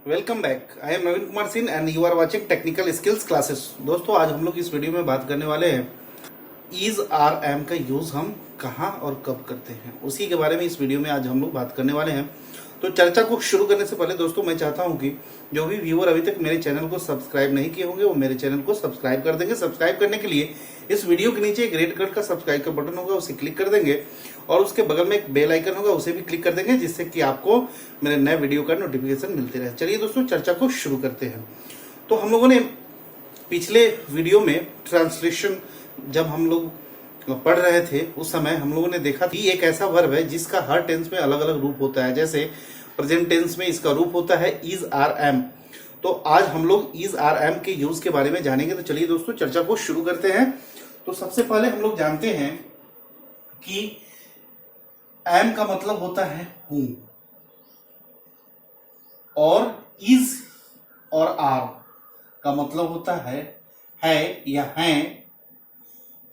Welcome back. I am Naveen Kumar Singh and you are watching technical skills classes. दोस्तों, आज हम लोग इस वीडियो में बात करने वाले हैं इज आर एम का यूज हम कहाँ और कब करते हैं, उसी के बारे में इस वीडियो में आज हम लोग बात करने वाले हैं। तो चर्चा को शुरू करने से पहले दोस्तों मैं चाहता हूं कि जो भी व्यूअर अभी तक मेरे चैनल को सब्सक्राइब नहीं किए होंगे वो मेरे चैनल को सब्सक्राइब कर देंगे। सब्सक्राइब करने के लिए इस वीडियो के नीचे एक रेड कलर का सब्सक्राइब का बटन होगा, उसे क्लिक कर देंगे और उसके बगल में एक बेल आइकन होगा, उसे भी क्लिक कर देंगे, जिससे कि आपको मेरे नए वीडियो का नोटिफिकेशन मिलते रहे। चलिए दोस्तों, चर्चा को शुरू करते हैं। तो हम लोगों ने पिछले वीडियो में ट्रांसलेशन जब हम लोग पढ़ रहे थे उस समय हम लोगों ने देखा कि एक ऐसा वर्ब है जिसका हर टेंस में अलग अलग रूप होता है। जैसे प्रेजेंट टेंस में इसका रूप होता है इज आर एम। तो आज हम लोग इज आर एम के यूज के बारे में जानेंगे। तो चलिए दोस्तों, चर्चा को शुरू करते हैं। तो सबसे पहले हम लोग जानते हैं कि एम का मतलब होता है हूं, और इज और आर का मतलब होता है या हैं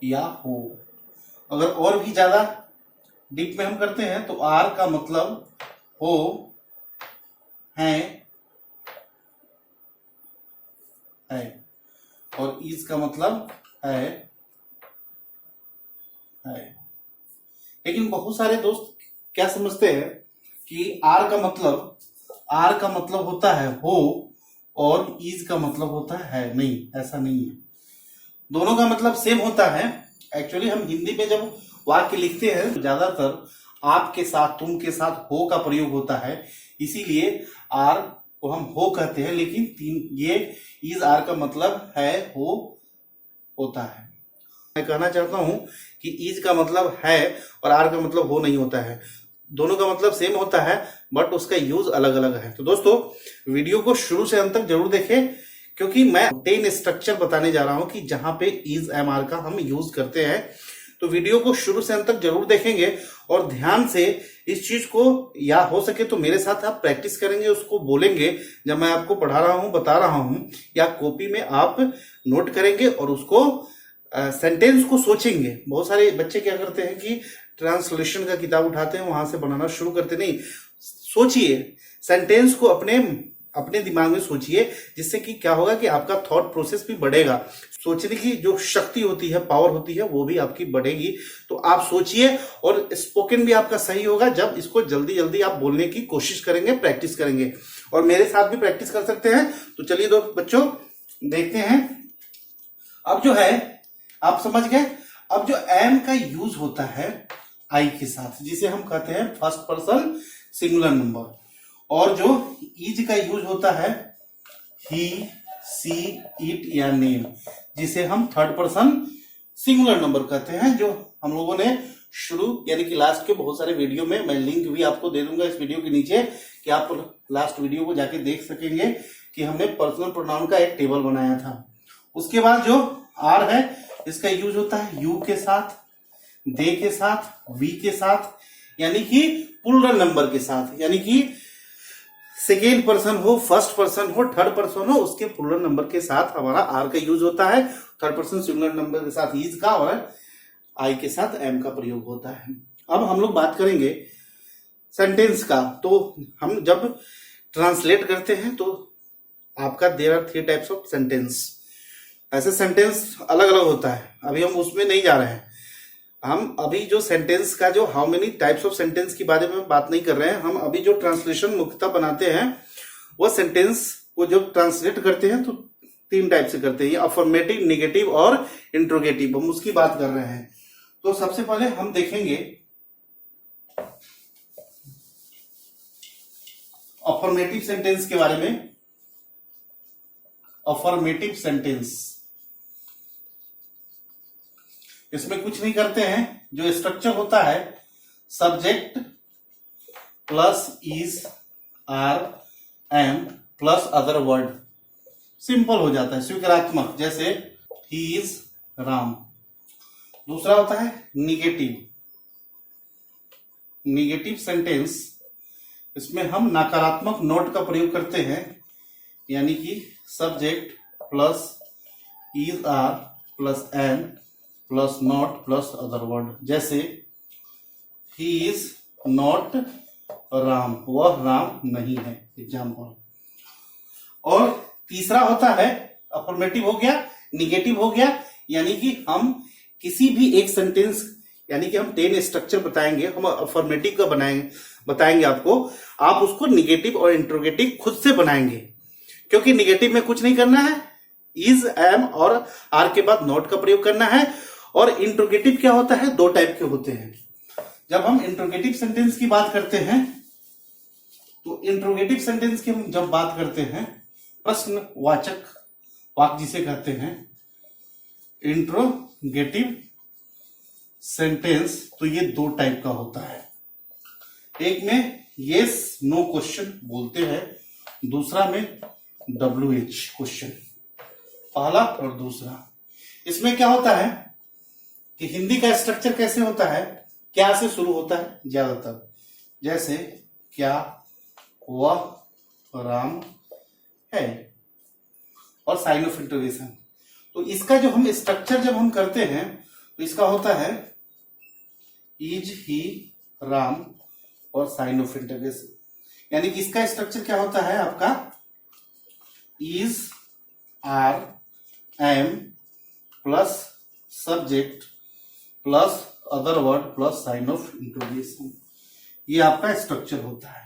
या हो। अगर और भी ज्यादा डीप में हम करते हैं तो आर का मतलब हो, है और इज का मतलब है। लेकिन बहुत सारे दोस्त क्या समझते हैं कि आर का मतलब होता है हो और इज का मतलब होता है। नहीं, ऐसा नहीं है। दोनों का मतलब सेम होता है। एक्चुअली हम हिंदी में जब वाक्य लिखते हैं तो ज्यादातर आपके साथ, तुम के साथ हो का प्रयोग होता है, इसीलिए आर को हम हो कहते हैं। लेकिन ये इज आर का मतलब है हो होता है। मैं कहना चाहता हूं कि इज का मतलब है और आर का मतलब हो नहीं होता है। दोनों का मतलब सेम होता है बट उसका यूज अलग अलग है। तो दोस्तों, वीडियो को शुरू से अंत तक जरूर देखें, क्योंकि मैं 10 स्ट्रक्चर बताने जा रहा हूं कि जहां पे इज एम आर का हम यूज करते हैं। तो वीडियो को शुरू से अंत तक जरूर देखेंगे और ध्यान से इस चीज को, या हो सके तो मेरे साथ आप प्रैक्टिस करेंगे, उसको बोलेंगे जब मैं आपको पढ़ा रहा हूं, बता रहा हूं, या कॉपी में आप नोट करेंगे और उसको सेंटेंस को सोचेंगे। बहुत सारे बच्चे क्या करते हैं कि ट्रांसलेशन का किताब उठाते हैं, वहां से बनाना शुरू करते नहीं। सोचिए, सेंटेंस को अपने दिमाग में सोचिए, जिससे कि क्या होगा कि आपका थॉट प्रोसेस भी बढ़ेगा। सोचने की जो शक्ति होती है, पावर होती है, वो भी आपकी बढ़ेगी। तो आप सोचिए और स्पोकन भी आपका सही होगा जब इसको जल्दी जल्दी आप बोलने की कोशिश करेंगे, प्रैक्टिस करेंगे। और मेरे साथ भी प्रैक्टिस कर सकते हैं। तो चलिए दो बच्चों, देखते हैं। अब जो है, आप समझ गए। अब जो एम का यूज होता है आई के साथ, जिसे हम कहते हैं फर्स्ट पर्सन सिंगुलर नंबर, और जो इज का यूज होता है ही, सी, इट या नेम, जिसे हम थर्ड पर्सन सिंगुलर नंबर कहते हैं। जो हम लोगों ने शुरू यानी कि लास्ट के बहुत सारे वीडियो में, मैं लिंक भी आपको दे दूंगा इस वीडियो के नीचे, कि आप लास्ट वीडियो को जाके देख सकेंगे कि हमने पर्सनल प्रोनाउन का एक टेबल बनाया था। उसके बाद जो आर है, इसका यूज होता है यू के साथ, दे के साथ, वी के साथ, यानी कि प्लूरल नंबर के साथ, यानी कि सेकेंड पर्सन हो, फर्स्ट पर्सन हो, थर्ड पर्सन हो, उसके प्लूरल नंबर के साथ हमारा आर का यूज होता है। थर्ड पर्सन सिंगुलर नंबर के साथ इज का, और आई के साथ एम का प्रयोग होता है। अब हम लोग बात करेंगे सेंटेंस का। तो हम जब ट्रांसलेट करते हैं तो आपका there are 3 types of sentence. ऐसे सेंटेंस अलग अलग होता है, अभी हम उसमें नहीं जा रहे हैं। हम अभी जो सेंटेंस का, जो how many types of sentence के बारे में बात नहीं कर रहे हैं। हम अभी जो ट्रांसलेशन मुख्यतः बनाते हैं, वो सेंटेंस को जब ट्रांसलेट करते हैं तो 3 टाइप से करते हैं, अफर्मेटिव, नेगेटिव और इंट्रोगेटिव। हम उसकी बात कर रहे हैं। तो सबसे पहले हम देखेंगे अफर्मेटिव सेंटेंस के बारे में। अफर्मेटिव सेंटेंस, इसमें कुछ नहीं करते हैं। जो स्ट्रक्चर होता है, subject plus is, are, am plus other word, simple हो जाता है, स्वीकारात्मक। जैसे ही इज राम। दूसरा होता है निगेटिव सेंटेंस। इसमें हम नकारात्मक नोट का प्रयोग करते हैं, यानी कि subject plus is, are plus am plus not plus other word. जैसे ही इज नॉट राम, वह राम नहीं है, एग्जाम्पल। और तीसरा होता है अफर्मेटिव हो गया, निगेटिव हो गया, यानी कि हम किसी भी एक सेंटेंस, यानी कि हम 10 स्ट्रक्चर बताएंगे, हम अफर्मेटिव का बताएंगे आपको, आप उसको निगेटिव और इंट्रोगेटिव खुद से बनाएंगे, क्योंकि निगेटिव में कुछ नहीं करना है, इज, एम और आर के बाद नॉट का प्रयोग करना है। और इंट्रोगेटिव क्या होता है, 2 टाइप के होते हैं। जब हम इंट्रोगेटिव सेंटेंस की बात करते हैं, तो इंट्रोगेटिव सेंटेंस की हम जब बात करते हैं, प्रश्नवाचक वाक्य जिसे कहते हैं इंट्रोगेटिव सेंटेंस, तो ये 2 टाइप का होता है। एक में यस नो क्वेश्चन बोलते हैं, दूसरा में WH क्वेश्चन, पहला और दूसरा। इसमें क्या होता है कि हिंदी का स्ट्रक्चर कैसे होता है, क्या से शुरू होता है ज्यादातर, जैसे क्या वह राम है, और साइन ऑफ इंटरोगेशन। तो इसका जो हम स्ट्रक्चर जब हम करते हैं, तो इसका होता है इज ही राम और साइन ऑफ इंटरोगेशन, यानी कि इसका स्ट्रक्चर क्या होता है आपका, is, are, am plus subject plus other word plus sign of interrogation, ये आपका स्ट्रक्चर होता है।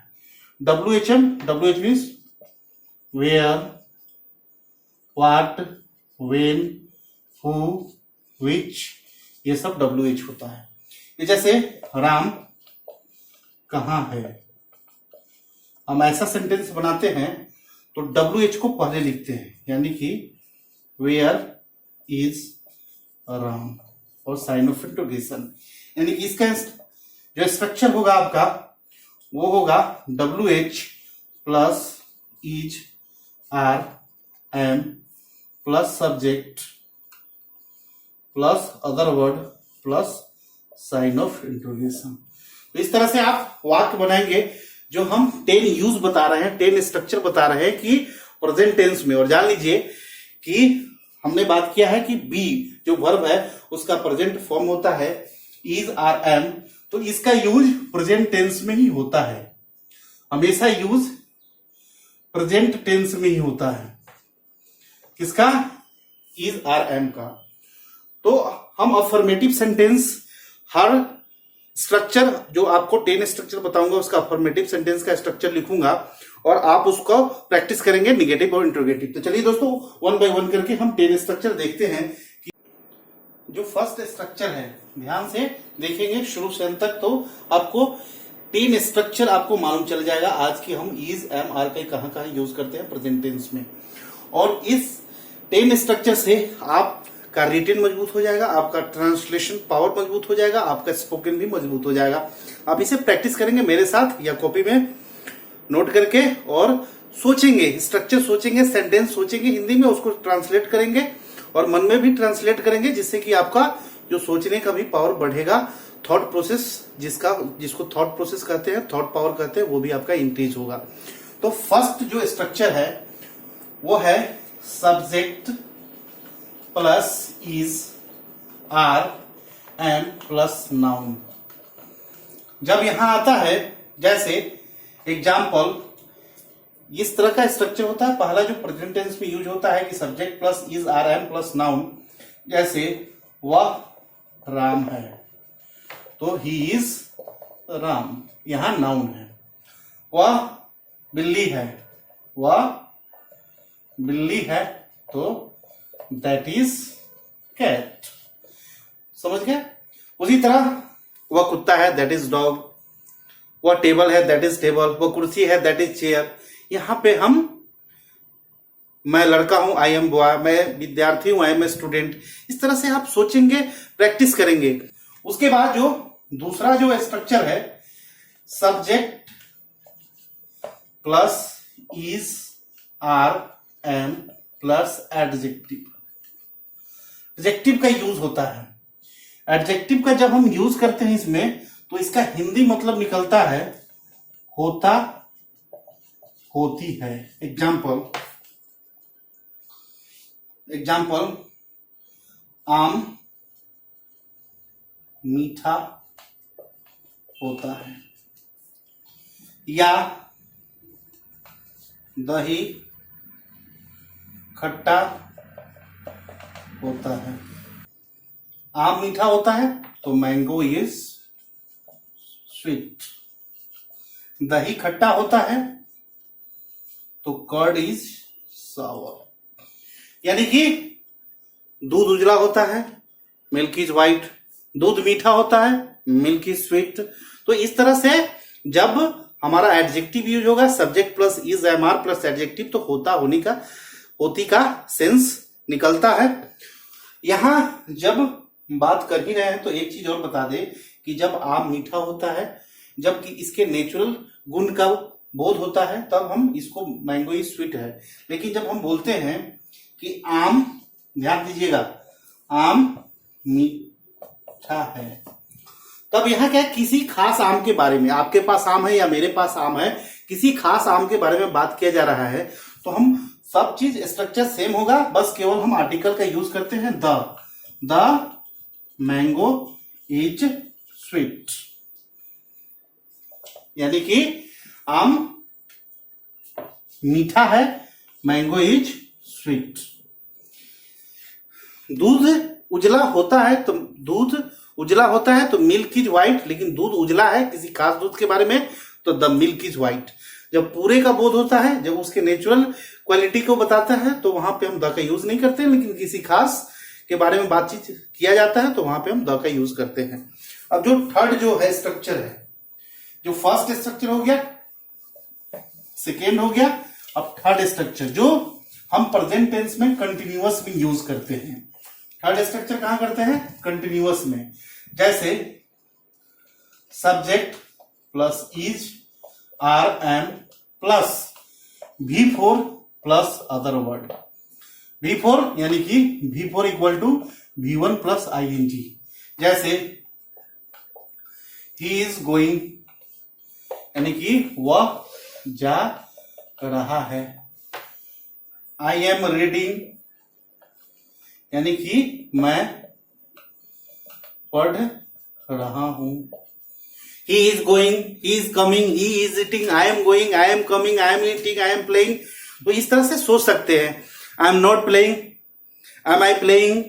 WH means where, what, when, who, which, ये सब WH होता है। ये जैसे राम कहां है, हम ऐसा सेंटेंस बनाते हैं तो WH को पहले लिखते हैं, यानी कि वेयर इज राम और साइन ऑफ इंटरोगेशन, यानी कि इसका जो स्ट्रक्चर होगा आपका वो होगा WH plus is, are, am plus subject plus other word plus sign of interrogation. तो इस तरह से आप वाक्य बनाएंगे। जो हम 10 यूज बता रहे हैं, 10 स्ट्रक्चर बता रहे हैं कि प्रेजेंट टेंस में। और जान लीजिए कि हमने बात किया है कि बी जो वर्ब है उसका प्रेजेंट फॉर्म होता है इज, आर, एम, तो इसका यूज प्रेजेंट टेंस में ही होता है, हमेशा यूज प्रेजेंट टेंस में ही होता है। किसका, इज, आर, एम का। तो हम अफर्मेटिव सेंटेंस, हर स्ट्रक्चर जो आपको 10 स्ट्रक्चर बताऊंगा उसका अफर्मेटिव सेंटेंस का स्ट्रक्चर लिखूंगा और आप उसको प्रैक्टिस करेंगे निगेटिव और इंट्रोगेटिव। तो चलिए दोस्तों 1 बाय 1 करके हम 10 स्ट्रक्चर देखते हैं। कि जो फर्स्ट स्ट्रक्चर है, ध्यान से देखेंगे शुरू से अंत तक, तो आपको 10 स्ट्रक्चर आपको मालूम चल जाएगा आज की हम इज, एम, आर का कहां कहां यूज करते हैं प्रेजेंट टेंस में। और इस 10 स्ट्रक्चर से आपका रिटेन मजबूत हो जाएगा, आपका ट्रांसलेशन पावर मजबूत हो जाएगा, आपका स्पोकन भी मजबूत हो जाएगा। आप इसे प्रैक्टिस करेंगे मेरे साथ या कॉपी में नोट करके, और सोचेंगे, स्ट्रक्चर सोचेंगे, सेंटेंस सोचेंगे हिंदी में, उसको ट्रांसलेट करेंगे और मन में भी ट्रांसलेट करेंगे, जिससे कि आपका जो सोचने का भी पावर बढ़ेगा। थॉट प्रोसेस जिसको थॉट प्रोसेस कहते हैं, थॉट पावर कहते हैं, वो भी आपका इंक्रीज होगा। तो फर्स्ट जो स्ट्रक्चर है वो है subject plus is, are, am plus noun. जब यहां आता है, जैसे एग्जाम्पल, इस तरह का स्ट्रक्चर होता है। पहला जो प्रेजेंट टेंस में यूज होता है कि subject plus is, are, am plus noun. जैसे वह राम है, तो ही इज राम, यहां नाउन है। वह बिल्ली है, वह बिल्ली है, तो दैट इज कैट। समझ गए। उसी तरह वह कुत्ता है, दैट इज डॉग। वह टेबल है, दैट इज टेबल। वह कुर्सी है, दैट इज चेयर। यहां पे मैं लड़का हूं, आई एम बॉय। मैं विद्यार्थी हूं, आई एम ए स्टूडेंट। इस तरह से आप सोचेंगे, प्रैक्टिस करेंगे। उसके बाद जो दूसरा जो स्ट्रक्चर है, subject plus is, are, am plus adjective. Adjective का यूज होता है। एडजेक्टिव का जब हम यूज करते हैं इसमें, तो इसका हिंदी मतलब निकलता है होता, होती है। एग्जाम्पल, आम मीठा होता है, या दही खट्टा होता है। आम मीठा होता है तो मैंगो इज स्वीट। दही खट्टा होता है तो कर्ड इज सावर। यानी कि दूध उजला होता है, मिल्क इज व्हाइट। दूध मीठा होता है, मिल्क इज स्वीट। तो इस तरह से जब हमारा एडजेक्टिव यूज होगा, subject plus is am are plus adjective, तो होता होने का होती का सेंस निकलता है। यहां जब बात कर ही रहे हैं तो एक चीज और बता दें कि जब आम मीठा होता है, जबकि इसके नेचुरल गुण का बोध होता है, तब हम इसको मैंगो इज स्वीट है। लेकिन जब हम बोलते हैं कि आम, ध्यान दीजिएगा, आम मीठा है, तब यहां क्या है, किसी खास आम के बारे में, आपके पास आम है या मेरे पास आम है, किसी खास आम के बारे में बात किया जा रहा है, तो हम सब चीज स्ट्रक्चर सेम होगा, बस केवल हम आर्टिकल का यूज करते हैं द मैंगो इज स्वीट। यानी कि आम मीठा है, मैंगो इज स्वीट। दूध उजला होता है तो मिल्क इज व्हाइट, लेकिन दूध उजला है किसी खास दूध के बारे में, तो द मिल्क इज व्हाइट। जब पूरे का बोध होता है, जब उसके नेचुरल क्वालिटी को बताता है, तो वहां पे हम द का यूज नहीं करते, लेकिन किसी खास के बारे में बातचीत किया जाता है तो वहां पे हम द का यूज करते हैं। अब जो थर्ड जो है स्ट्रक्चर है, जो फर्स्ट स्ट्रक्चर हो गया, सेकेंड हो गया, अब थर्ड स्ट्रक्चर जो हम प्रेजेंट टेंस में कंटिन्यूअस में यूज करते हैं। थर्ड स्ट्रक्चर कहां करते हैं? कंटिन्यूअस में। जैसे subject plus is are am plus V4 plus other word. V4 यानी कि V4 equal to V1 plus ING। जैसे ही इज गोइंग, यानी कि वह जा रहा है। आई एम रीडिंग, यानी कि मैं पढ़ रहा हूं। He is going, he is coming, he is eating, I am going, I am coming, I am eating, I am playing. तो इस तरह से सोच सकते हैं। I am not playing, am I playing.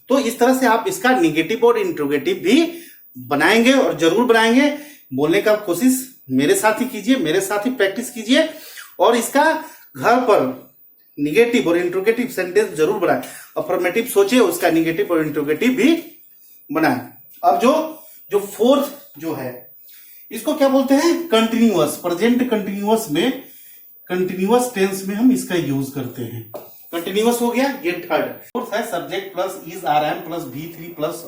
तो इस तरह से आप इसका निगेटिव और इंट्रोगेटिव भी बनाएंगे, और जरूर बनाएंगे। बोलने का कोशिश मेरे साथ ही कीजिए, मेरे साथ ही प्रैक्टिस कीजिए, और इसका घर पर निगेटिव और इंट्रोगेटिव सेंटेंस जरूर बनाएं। अफर्मेटिव सोचे, उसका निगेटिव और इंट्रोगेटिव भी बनाएं। अब जो फोर्थ जो है, इसको क्या बोलते हैं? कंटिन्यूअस। प्रेजेंट कंटिन्यूअस में, कंटिन्यूअस टेंस में हम इसका यूज करते हैं। कंटिन्यूअस हो गया, ये थर्ड। फोर्थ है subject plus is are am plus V3 plus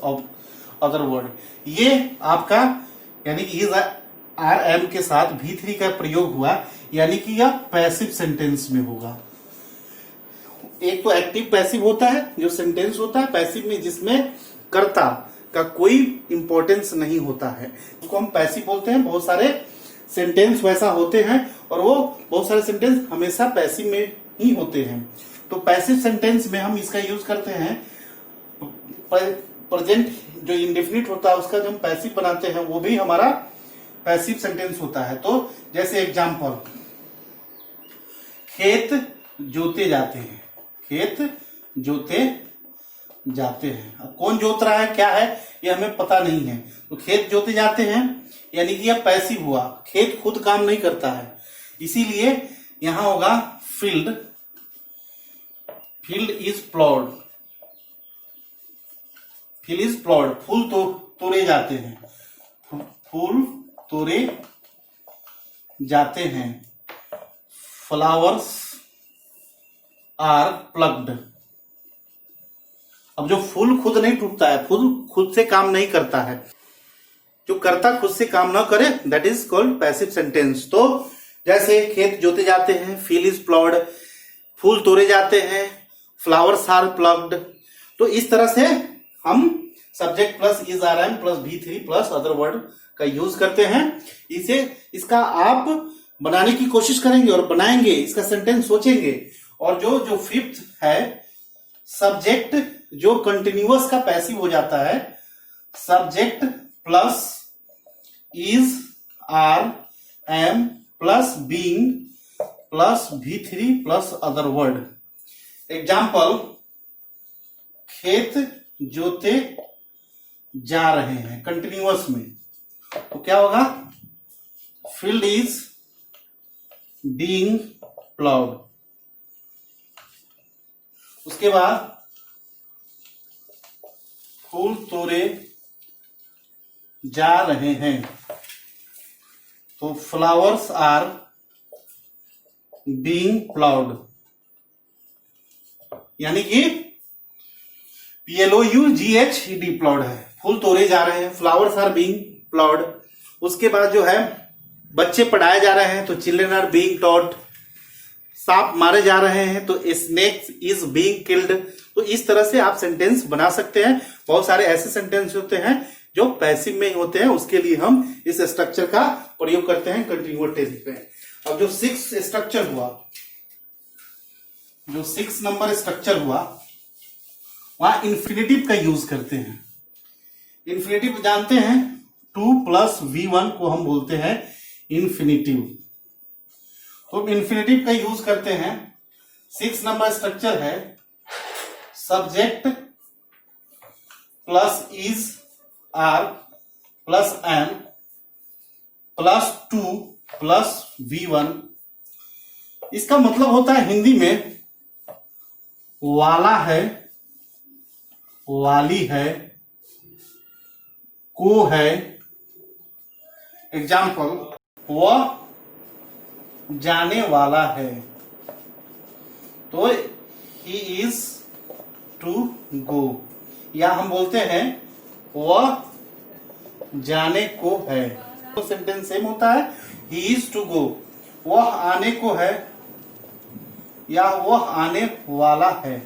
other word. ये आपका, यानी कि इज आर एम के साथ V3 का प्रयोग हुआ, यानी कि यह पैसिव सेंटेंस में होगा। एक तो एक्टिव पैसिव होता है जो सेंटेंस होता है, पैसिव में जिसमें कर्ता का कोई इंपॉर्टेंस नहीं होता है, उसको हम पैसिव बोलते हैं। बहुत सारे सेंटेंस वैसा होते हैं, और वो बहुत सारे सेंटेंस हमेशा पैसिव में ही होते हैं। तो पैसिव सेंटेंस में हम इसका यूज करते हैं। प्रेजेंट जो इंडेफिनिट होता है उसका जो हम पैसिव बनाते हैं, वो भी हमारा पैसिव सेंटेंस होता है। तो जैसे एग्जाम्पल, खेत जोते जाते हैं, खेत जोते जाते हैं। अब कौन जोत रहा है, क्या है, ये हमें पता नहीं है। तो खेत जोते जाते हैं, यानी कि यह पैसिव हुआ, खेत खुद काम नहीं करता है, इसीलिए यहां होगा field. Field is ploughed, field is ploughed. फूल तोड़े जाते हैं, फूल तोड़े जाते हैं। Flowers are plucked. अब जो फूल खुद नहीं टूटता है, फूल खुद से काम नहीं करता है, जो कर्ता खुद से काम ना करे, that is called passive sentence. तो जैसे खेत जोते जाते हैं, फील्ड इज प्लॉड, फूल तोड़े जाते हैं, फ्लावर्स आर प्लग्ड। तो इस तरह से हम subject plus is are am plus V3 plus other word का यूज करते हैं। इसका आप बनाने की कोशिश करेंगे और बनाएंगे, इसका सेंटेंस सोचेंगे। और जो फिफ्थ है, सब्जेक्ट जो कंटिन्यूअस का पैसिव हो जाता है, subject plus is are am plus being plus V3 plus other word. Example, खेत जोते जा रहे हैं कंटिन्यूअस में, तो क्या होगा? Field is being ploughed. उसके बाद फूल तोड़े जा रहे हैं, तो फ्लावर्स आर बीइंग प्लाउड, यानी कि PLOUGHED प्लाउड है, फूल तोड़े जा रहे हैं, फ्लावर्स आर बीइंग प्लाउड। उसके बाद जो है बच्चे पढ़ाए जा रहे हैं, तो चिल्ड्रन आर बीइंग टॉट। सांप मारे जा रहे हैं, तो स्नेक इज बीइंग किल्ड। तो इस तरह से आप सेंटेंस बना सकते हैं। बहुत सारे ऐसे सेंटेंस होते हैं जो पैसिव में होते हैं, उसके लिए हम इस स्ट्रक्चर का प्रयोग करते हैं कंटिन्यूअस टेंस पे। अब जो 6 स्ट्रक्चर हुआ, जो 6 नंबर स्ट्रक्चर हुआ, वहां इंफिनिटिव का यूज करते हैं। इंफिनिटिव जानते हैं, 2 + V1 को हम बोलते हैं इंफिनिटिव। तो इंफिनिटिव का यूज करते हैं। 6 नंबर स्ट्रक्चर है, subject plus is are plus am plus 2 + V1। इसका मतलब होता है हिंदी में वाला है, वाली है, को है। एग्जाम्पल, वह जाने वाला है, तो ही इज टू गो। या हम बोलते हैं वह जाने को है, तो सेंटेंस सेम होता है, ही इज टू गो। वह आने को है या वह आने वाला है,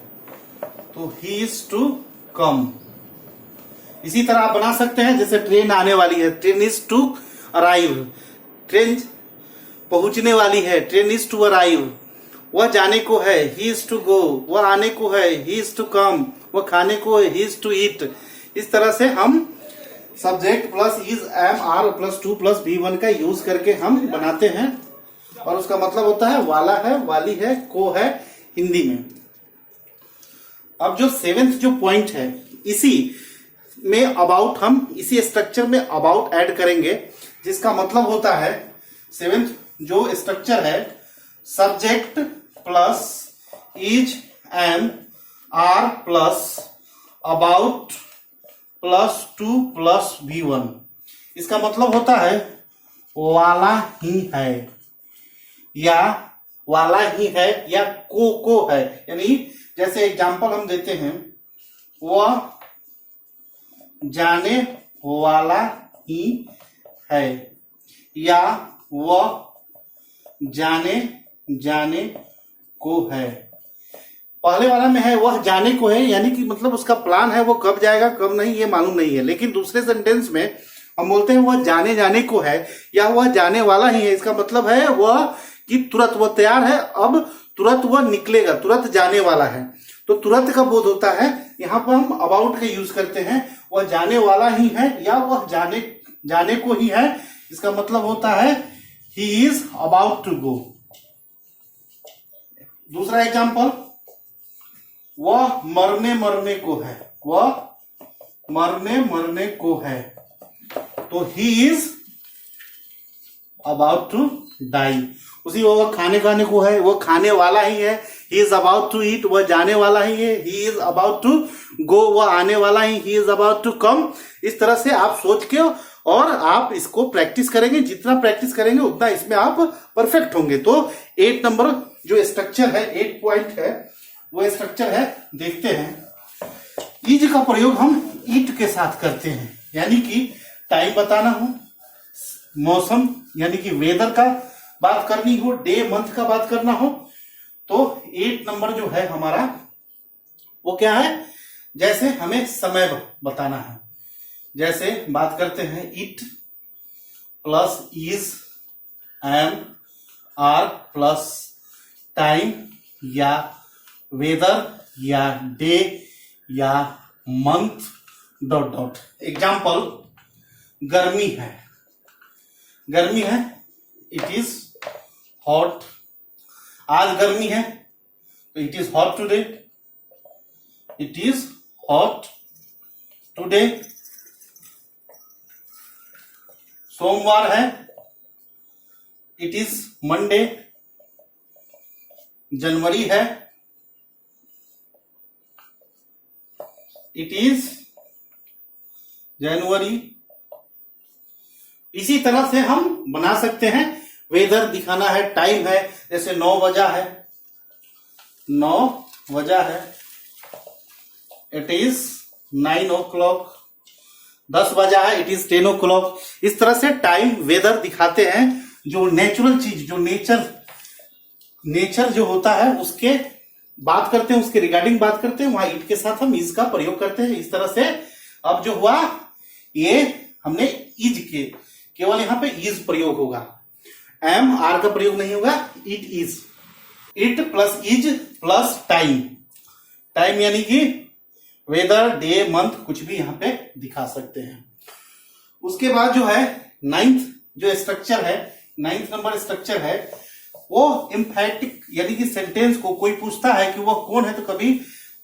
तो ही इज टू कम। इसी तरह आप बना सकते हैं, जैसे ट्रेन आने वाली है, train is to arrive. Train पहुंचने वाली है, ट्रेन इज टू अराइव। वह जाने को है, ही इज टू गो। वह आने को है, ही इज टू कम। वह खाने को है, ही इज टू ईट। इस तरह से हम subject plus is am are plus 2 + V1 का यूज करके हम बनाते हैं, और उसका मतलब होता है वाला है, वाली है, को है हिंदी में। अब जो 7th जो पॉइंट है, इसी में अबाउट, हम इसी स्ट्रक्चर में अबाउट ऐड करेंगे, जिसका मतलब होता है 7th जो स्ट्रक्चर है, subject plus is am are plus about plus 2 + V1। इसका मतलब होता है वाला ही है, या वाला ही है, या को है। यानी जैसे एग्जाम्पल हम देते हैं, वह जाने वाला ही है, या वह जाने को है। पहले वाला में है वह जाने को है, यानी कि मतलब उसका प्लान है, वो कब जाएगा कब नहीं ये मालूम नहीं है। लेकिन दूसरे सेंटेंस में हम बोलते हैं वह जाने को है, या वह जाने वाला ही है। इसका मतलब है वह कि तुरंत वह तैयार है, अब तुरंत वह निकलेगा, तुरंत जाने वाला है। तो तुरंत का बोध होता है, यहाँ पर हम अबाउट का यूज करते हैं। वह जाने वाला ही है, या वह जाने को ही है। इसका मतलब होता है he is about to go. दूसरा एग्जाम्पल, वह मरने को है, वह मरने को है, तो he is about to die. उसी वह खाने को है, वो खाने वाला ही है, he is about to eat. वह जाने वाला ही है, he is about to go. वह आने वाला he is about to come. इस तरह से आप सोच के और आप इसको प्रैक्टिस करेंगे, जितना प्रैक्टिस करेंगे उतना इसमें आप परफेक्ट होंगे। तो 8 नंबर जो स्ट्रक्चर है, 8 पॉइंट है, वो स्ट्रक्चर है, देखते हैं। इज का प्रयोग हम ईट के साथ करते हैं, यानी कि टाइम बताना हो, मौसम यानी कि वेदर का बात करनी हो, डे मंथ का बात करना हो, तो 8 नंबर जो है हमारा वो क्या है, जैसे हमें समय बताना है। जैसे बात करते हैं, it plus is am are plus time या वेदर या डे या मंथ डॉट डॉट। एग्जाम्पल, गर्मी है, गर्मी है, इट इज हॉट। आज गर्मी है, it is hot today, it is hot today. सोमवार है, इट इज मंडे। जनवरी है, इट इज जनवरी। इसी तरह से हम बना सकते हैं। वेदर दिखाना है, टाइम है, जैसे 9 बजा है, 9 बजा है, इट इज 9 o'clock। 10 बजा है, इट इज 10 o'clock। इस तरह से टाइम, वेदर दिखाते हैं। जो नेचुरल चीज, जो नेचर जो होता है उसके बात करते हैं, उसके रिगार्डिंग बात करते हैं, वहां इट के साथ हम इज का प्रयोग करते हैं। इस तरह से अब जो हुआ, ये हमने इज के, केवल यहां पे इज प्रयोग होगा, एम आर का प्रयोग नहीं होगा। It is, it plus is plus time. Time यानी कि वेदर, डे, मंथ, कुछ भी यहां पे दिखा सकते हैं। उसके बाद जो है 9th जो स्ट्रक्चर है, 9th नंबर स्ट्रक्चर है, वो एम्फैटिक यानी कि सेंटेंस को कोई पूछता है कि वह कौन है, तो कभी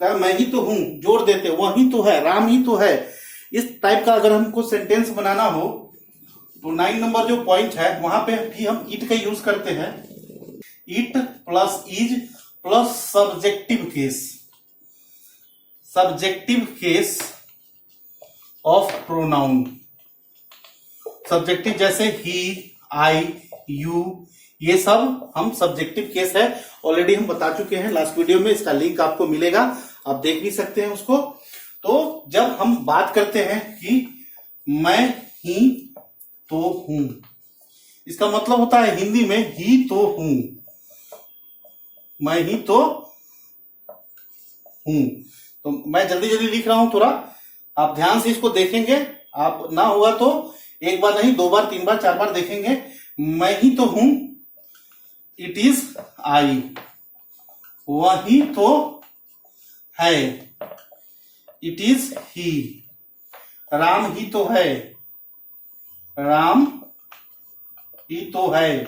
मैं ही तो हूं जोड़ देते, वही तो है, राम ही तो है। इस टाइप का अगर हमको सेंटेंस बनाना हो तो 9 नंबर जो पॉइंट है वहां पे भी हम इट का यूज करते हैं। It plus is plus subjective case, subjective case of pronoun. Subjective जैसे ही, आई, यू, ये सब हम सब्जेक्टिव केस है। ऑलरेडी हम बता चुके हैं लास्ट वीडियो में, इसका लिंक आपको मिलेगा, आप देख भी सकते हैं उसको। तो जब हम बात करते हैं कि मैं ही तो हूं, इसका मतलब होता है हिंदी में ही तो हूं, मैं ही तो हूं। तो मैं जल्दी जल्दी लिख रहा हूं, थोड़ा आप ध्यान से इसको देखेंगे। आप ना हुआ तो एक बार नहीं, 2 बार, 3 बार, 4 बार देखेंगे। मैं ही तो हूं, इट इज आई, वही तो है, इट इज ही। राम ही तो है, राम ही तो है।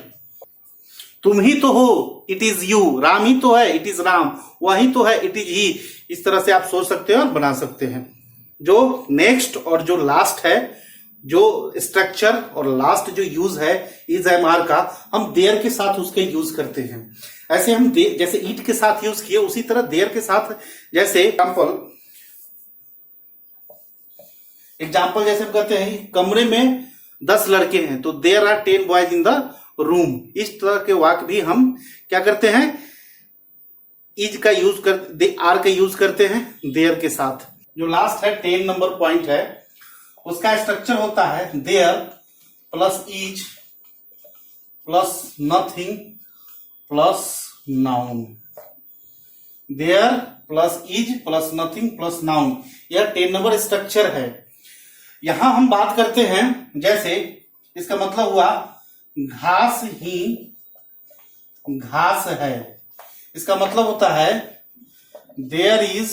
तुम ही तो हो, इट इज यू। राम ही तो है, इट इज राम। वही तो है, इट इज ही। इस तरह से आप सोच सकते हैं और बना सकते हैं। जो नेक्स्ट और जो लास्ट है, जो स्ट्रक्चर और लास्ट जो यूज है इज एम आर का, हम देयर के साथ उसके यूज करते हैं। ऐसे हम जैसे ईट के साथ यूज किए, उसी तरह देयर के साथ, जैसे एग्जाम्पल जैसे हम कहते हैं कमरे में 10 लड़के हैं, तो there are 10 boys in the room. इस तरह के वाक्य भी हम क्या करते हैं, इज का यूज कर, आर का यूज करते हैं देयर के साथ। जो लास्ट है 10 नंबर पॉइंट है, उसका स्ट्रक्चर होता है there plus is plus nothing plus noun. There plus is plus nothing plus noun, यह 10 नंबर स्ट्रक्चर है। यहां हम बात करते हैं, जैसे इसका मतलब हुआ घास ही घास है। इसका मतलब होता है there is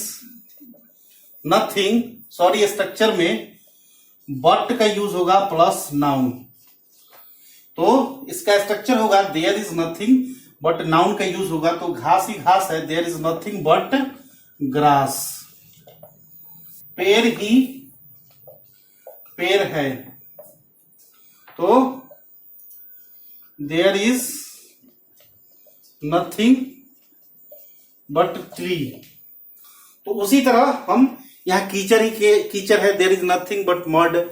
nothing, sorry structure में बट का यूज होगा प्लस नाउन। तो इसका स्ट्रक्चर होगा there is nothing but noun का यूज होगा, तो घास ही घास है, there is nothing but grass. पेड़ ही पेड़ है, तो there is nothing but tree. तो उसी तरह हम यहाँ कीचड़ ही कीचड़ है, there is nothing but mud.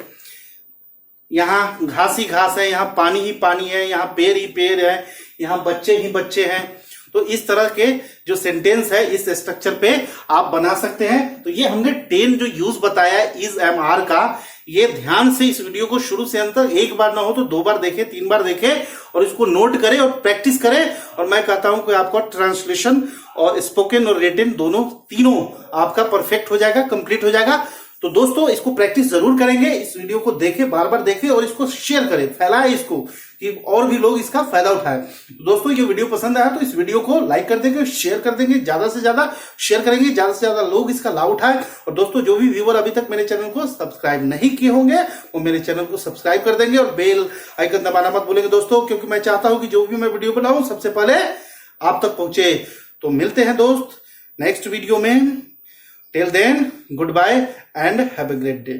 यहाँ घास ही घास है, यहाँ पानी ही पानी है, यहाँ पेड़ ही पेड़ है, यहाँ बच्चे ही बच्चे हैं। तो इस तरह के जो सेंटेंस है इस स्ट्रक्चर पे आप बना सकते हैं। तो ये हमने 10 जो यूज बताया इज एम आर का, ये ध्यान से इस वीडियो को शुरू से अंत तक, एक बार ना हो तो 2 बार देखें, 3 बार देखें और इसको नोट करें और प्रैक्टिस करें। और मैं कहता हूं कि आपका ट्रांसलेशन और स्पोकन और रिटन तीनों आपका परफेक्ट हो जाएगा, कंप्लीट हो जाएगा। तो दोस्तों इसको प्रैक्टिस जरूर करेंगे, इस वीडियो को देखें, बार बार देखें और इसको शेयर करें, फैलाएं इसको कि और भी लोग इसका फायदा उठाएं। तो दोस्तों ये वीडियो पसंद आया तो इस वीडियो को लाइक कर देंगे, शेयर कर देंगे, ज्यादा से ज्यादा शेयर करेंगे, ज्यादा से ज्यादा लोग इसका लाभ उठाएं। और दोस्तों जो भी व्यूअर अभी तक मेरे चैनल को सब्सक्राइब नहीं किए होंगे वो मेरे चैनल को सब्सक्राइब कर देंगे और बेल आइकन दबाना मत भूलेंगे दोस्तों, क्योंकि मैं चाहता हूं कि जो भी मैं वीडियो बनाऊं सबसे पहले आप तक पहुंचे। तो मिलते हैं दोस्त नेक्स्ट वीडियो में। Till then good bye and have a great day.